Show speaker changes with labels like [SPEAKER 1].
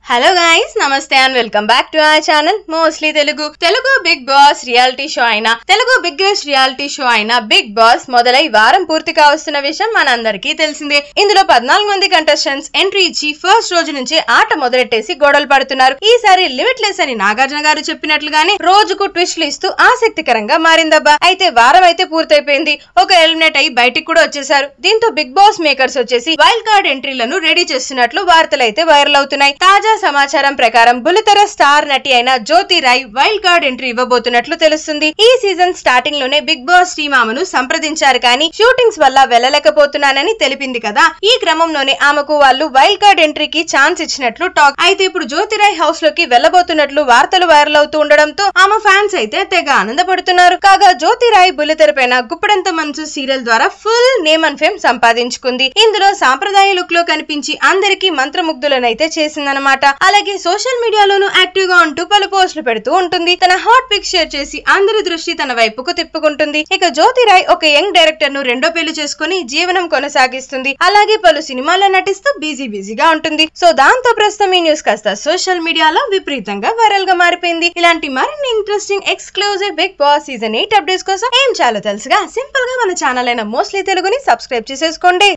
[SPEAKER 1] Hello guys, namaste and welcome back to our channel mostly Telugu Bigg Boss reality show అయినా Telugu biggest reality show అయినా Bigg Boss మొదలై వారం పూర్తి కావస్తున్న విషయం మనందరికీ తెలిసిందే. ఇందులో 14 మంది కంటెస్టెంట్స్ ఎంట్రీ ఇచ్చి ఫస్ట్ రోజు నుంచి ఆట మొదలెట్టేసి గొడవలు పడుతున్నారు. ఈసారి లిమిట్లెస్ అని నాగార్జున గారు చెప్పినట్లుగానే రోజుకు ట్విస్ట్లు ఇస్తూ ఆసక్తికరంగా మారిందబ్బా. అయితే వారం అయితే పూర్తయిపోయింది. ఒక ఎలిమినేట్ అయ్యి బయటికి కూడా వచ్చేసారు. దీంతో బిగ్ బాస్ మేకర్స్ వచ్చేసి వైల్డ్ కార్డ్ ఎంట్రీలను రెడీ చేస్తున్నట్లు వార్తలు అయితే వైరల్ అవుతున్నాయి. తాజా సమాచారం ప్రకారం బుల్లితెర స్టార్ నటి అయిన జ్యోతి రాయ్ వైల్డ్ కార్డ్ ఎంట్రీ ఇవ్వబోతున్నట్లు తెలుస్తుంది. ఈ సీజన్ స్టార్టింగ్ లోనే బిగ్ బాస్ టీమ్ ఆమెను సంప్రదించారు, కానీ షూటింగ్స్ వల్ల వెళ్లలేకపోతున్నానని తెలిపింది కదా. ఈ క్రమంలోనే ఆమెకు వాళ్ళు వైల్డ్ కార్డ్ ఎంట్రీకి ఛాన్స్ ఇచ్చినట్లు టాక్. అయితే ఇప్పుడు జ్యోతి రాయ్ హౌస్ లోకి వెళ్లబోతున్నట్లు వార్తలు వైరల్ అవుతూ ఉండడంతో ఆమె ఫ్యాన్స్ అయితే తెగ ఆనందపడుతున్నారు. కాగా జ్యోతి రాయ్ బుల్లితెర పైన గుప్పడంత మనసు సీరియల్ ద్వారా ఫుల్ నేమ్ అండ్ ఫేమ్ సంపాదించుకుంది. ఇందులో సాంప్రదాయ లుక్ లో కనిపించి అందరికీ మంత్రముగ్ధులనైతే చేసిందనమాట. అలాగే సోషల్ మీడియాలోనూ యాక్టివ్ గా ఉంటూ పలు పోస్టులు పెడుతూ ఉంటుంది. తన హాట్ పిక్ షేర్ చేసి అందరి దృష్టి తన వైపుకు తిప్పుకుంటుంది. ఇక జ్యోతి రాయ్ ఒక యంగ్ డైరెక్టర్ ను రెండో పెళ్లి చేసుకుని జీవనం కొనసాగిస్తుంది. అలాగే పలు సినిమాల్లో నటిస్తూ బిజీగా ఉంటుంది. సో దాంతో ప్రస్తుతం ఈ న్యూస్ కాస్త సోషల్ మీడియాలో విపరీతంగా వైరల్ గా మారిపోయింది. ఇలాంటి మరిన్ని interesting exclusive Bigg Boss season 8 updates కోసం ఏం చాలో తెలుసుగా సింపుల్ గా మన ఛానల్ అయిన మోస్ట్లీ తెలుగుని సబ్స్క్రైబ్ చేసేసుకోండి.